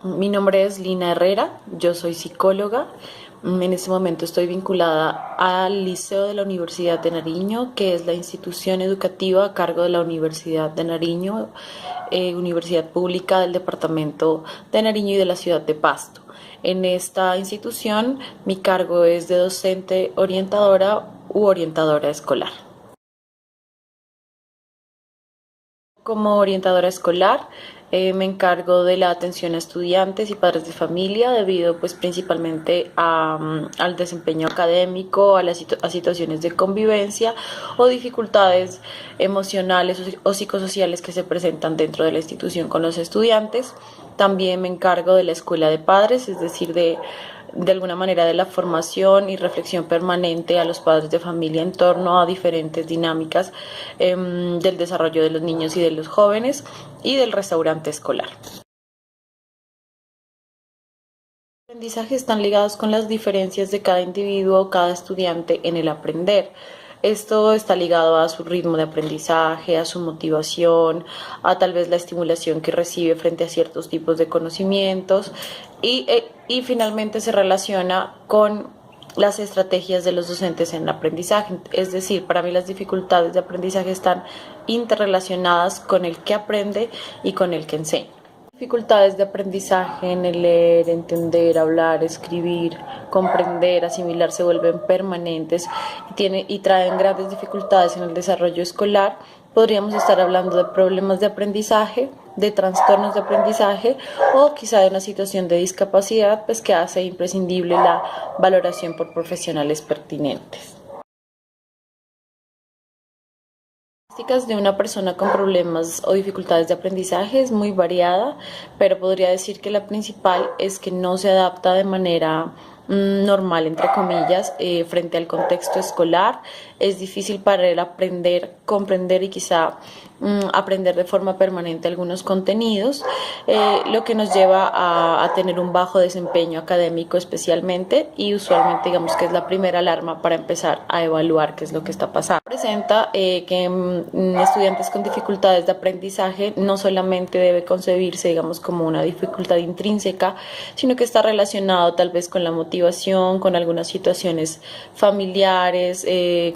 Mi nombre es Lina Herrera, yo soy psicóloga. En este momento estoy vinculada al Liceo de la Universidad de Nariño, que es la institución educativa a cargo de la Universidad de Nariño, universidad pública del departamento de Nariño y de la ciudad de Pasto. En esta institución mi cargo es de docente orientadora u orientadora escolar. Como orientadora escolar, me encargo de la atención a estudiantes y padres de familia debido pues principalmente al desempeño académico, a situaciones de convivencia o dificultades emocionales o psicosociales que se presentan dentro de la institución con los estudiantes. También me encargo de la escuela de padres, es decir, de alguna manera de la formación y reflexión permanente a los padres de familia en torno a diferentes dinámicas del desarrollo de los niños y de los jóvenes y del restaurante escolar. Los aprendizajes están ligados con las diferencias de cada individuo o cada estudiante en el aprender. Esto está ligado a su ritmo de aprendizaje, a su motivación, a tal vez la estimulación que recibe frente a ciertos tipos de conocimientos y finalmente se relaciona con las estrategias de los docentes en el aprendizaje. Es decir, para mí las dificultades de aprendizaje están interrelacionadas con el que aprende y con el que enseña. Dificultades de aprendizaje en el leer, entender, hablar, escribir, comprender, asimilar se vuelven permanentes y traen grandes dificultades en el desarrollo escolar. Podríamos estar hablando de problemas de aprendizaje, de trastornos de aprendizaje o quizá de una situación de discapacidad pues que hace imprescindible la valoración por profesionales pertinentes. De una persona con problemas o dificultades de aprendizaje es muy variada, pero podría decir que la principal es que no se adapta de manera normal, entre comillas, frente al contexto escolar. Es difícil para él aprender, comprender y quizá aprender de forma permanente algunos contenidos, lo que nos lleva a tener un bajo desempeño académico especialmente y usualmente digamos que es la primera alarma para empezar a evaluar qué es lo que está pasando. Presenta que estudiantes con dificultades de aprendizaje no solamente debe concebirse digamos como una dificultad intrínseca, sino que está relacionado tal vez con la motivación, con algunas situaciones familiares,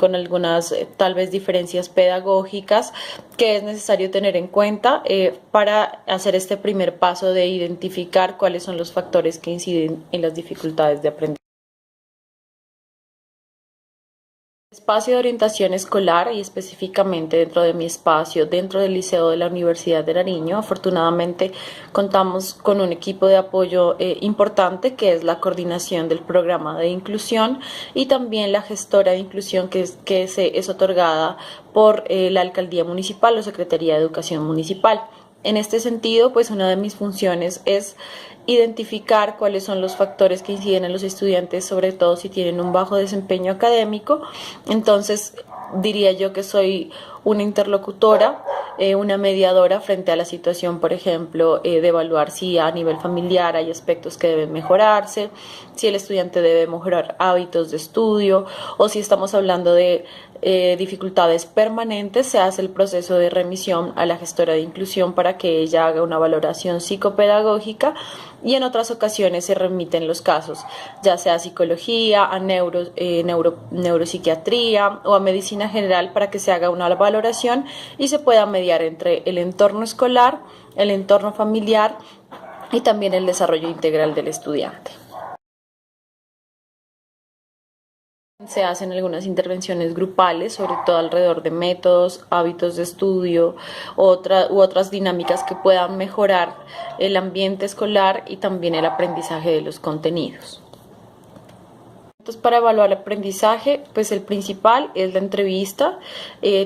con algunas tal vez diferencias pedagógicas que es necesario tener en cuenta para hacer este primer paso de identificar cuáles son los factores que inciden en las dificultades de aprendizaje. Espacio de orientación escolar y específicamente dentro de mi espacio, dentro del Liceo de la Universidad de Nariño, afortunadamente contamos con un equipo de apoyo importante que es la coordinación del programa de inclusión y también la gestora de inclusión que es otorgada por la Alcaldía Municipal o Secretaría de Educación Municipal. En este sentido, pues una de mis funciones es identificar cuáles son los factores que inciden en los estudiantes, sobre todo si tienen un bajo desempeño académico. Entonces, diría yo que soy una interlocutora, una mediadora frente a la situación, por ejemplo, de evaluar si a nivel familiar hay aspectos que deben mejorarse, si el estudiante debe mejorar hábitos de estudio o si estamos hablando de dificultades permanentes, se hace el proceso de remisión a la gestora de inclusión para que ella haga una valoración psicopedagógica y en otras ocasiones se remiten los casos, ya sea a psicología, a neuropsiquiatría o a medicina general para que se haga una valoración y se pueda mediar entre el entorno escolar, el entorno familiar y también el desarrollo integral del estudiante. Se hacen algunas intervenciones grupales, sobre todo alrededor de métodos, hábitos de estudio u otras dinámicas que puedan mejorar el ambiente escolar y también el aprendizaje de los contenidos. Entonces, para evaluar el aprendizaje, pues el principal es la entrevista,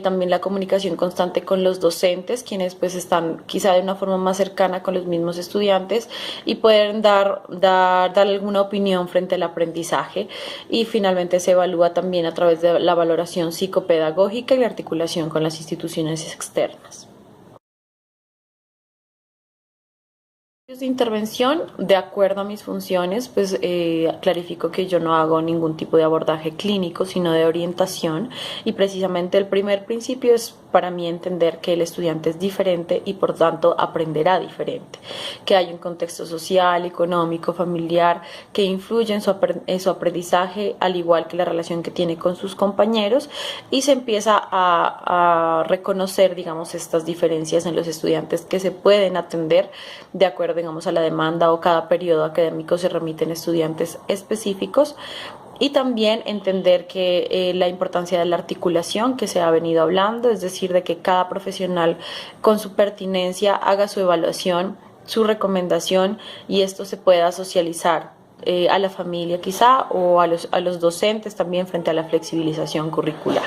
también la comunicación constante con los docentes, quienes pues están quizá de una forma más cercana con los mismos estudiantes y pueden dar alguna opinión frente al aprendizaje y finalmente se evalúa también a través de la valoración psicopedagógica y la articulación con las instituciones externas. De intervención, de acuerdo a mis funciones, pues clarifico que yo no hago ningún tipo de abordaje clínico, sino de orientación, y precisamente el primer principio es para mí entender que el estudiante es diferente y por tanto aprenderá diferente, que hay un contexto social, económico, familiar que influye en su aprendizaje, al igual que la relación que tiene con sus compañeros, y se empieza a reconocer, digamos, estas diferencias en los estudiantes que se pueden atender de acuerdo, digamos, a la demanda, o cada periodo académico se remiten estudiantes específicos. Y también entender que la importancia de la articulación que se ha venido hablando, es decir, de que cada profesional con su pertinencia haga su evaluación, su recomendación, y esto se pueda socializar a la familia quizá, o a los docentes también, frente a la flexibilización curricular.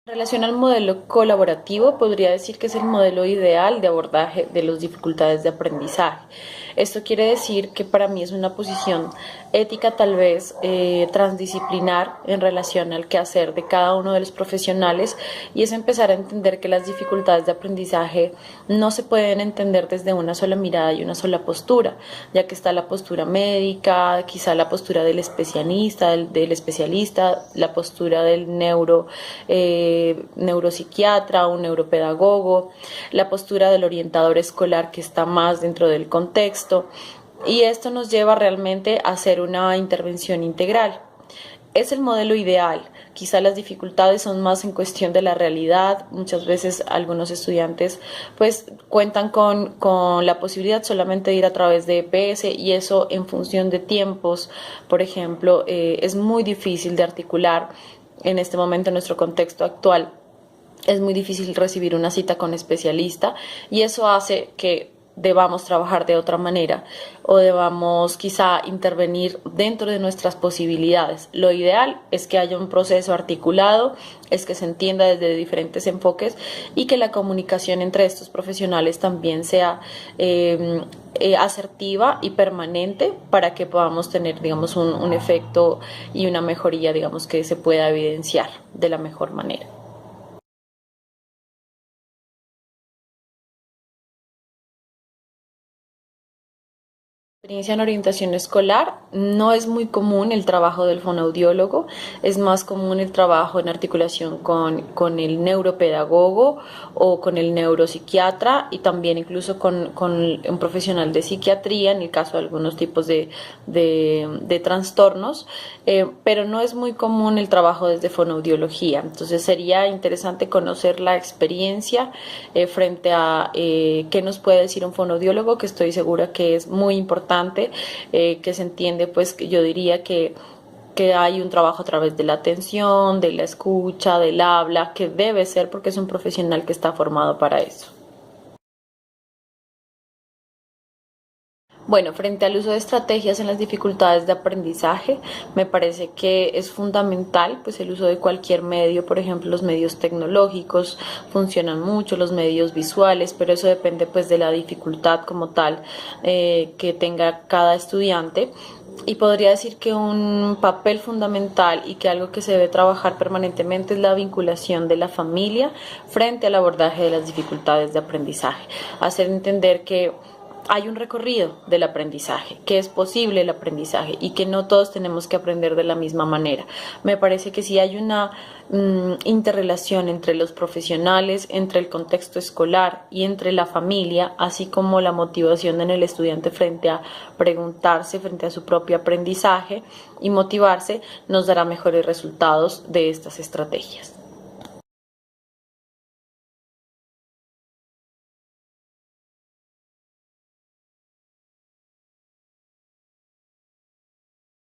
En relación al modelo colaborativo, podría decir que es el modelo ideal de abordaje de las dificultades de aprendizaje. Esto quiere decir que para mí es una posición ética, tal vez transdisciplinar, en relación al quehacer de cada uno de los profesionales, y es empezar a entender que las dificultades de aprendizaje no se pueden entender desde una sola mirada y una sola postura, ya que está la postura médica, quizá la postura del especialista, la postura del neuropsiquiatra, un neuropedagogo, la postura del orientador escolar, que está más dentro del contexto, y esto nos lleva realmente a hacer una intervención integral. Es el modelo ideal. Quizá las dificultades son más en cuestión de la realidad. Muchas veces algunos estudiantes pues cuentan con la posibilidad solamente de ir a través de EPS, y eso en función de tiempos, por ejemplo, es muy difícil de articular en este momento, en nuestro contexto actual. Es muy difícil recibir una cita con especialista, y eso hace que debamos trabajar de otra manera, o debamos quizá intervenir dentro de nuestras posibilidades. Lo ideal es que haya un proceso articulado, es que se entienda desde diferentes enfoques, y que la comunicación entre estos profesionales también sea asertiva y permanente, para que podamos tener, digamos, un efecto y una mejoría, digamos, que se pueda evidenciar de la mejor manera. Experiencia en orientación escolar, no es muy común el trabajo del fonoaudiólogo, es más común el trabajo en articulación con el neuropedagogo o con el neuropsiquiatra, y también incluso con un profesional de psiquiatría en el caso de algunos tipos de trastornos, pero no es muy común el trabajo desde fonoaudiología. Entonces sería interesante conocer la experiencia frente a qué nos puede decir un fonoaudiólogo, que estoy segura que es muy importante, que se entiende, pues yo diría que hay un trabajo a través de la atención, de la escucha, del habla, que debe ser, porque es un profesional que está formado para eso. Bueno, frente al uso de estrategias en las dificultades de aprendizaje, me parece que es fundamental pues el uso de cualquier medio. Por ejemplo, los medios tecnológicos funcionan mucho, los medios visuales, pero eso depende pues de la dificultad como tal que tenga cada estudiante. Y podría decir que un papel fundamental, y que algo que se debe trabajar permanentemente, es la vinculación de la familia frente al abordaje de las dificultades de aprendizaje. Hacer entender que hay un recorrido del aprendizaje, que es posible el aprendizaje, y que no todos tenemos que aprender de la misma manera. Me parece que sí hay una interrelación entre los profesionales, entre el contexto escolar y entre la familia, así como la motivación en el estudiante frente a preguntarse, frente a su propio aprendizaje y motivarse, nos dará mejores resultados de estas estrategias.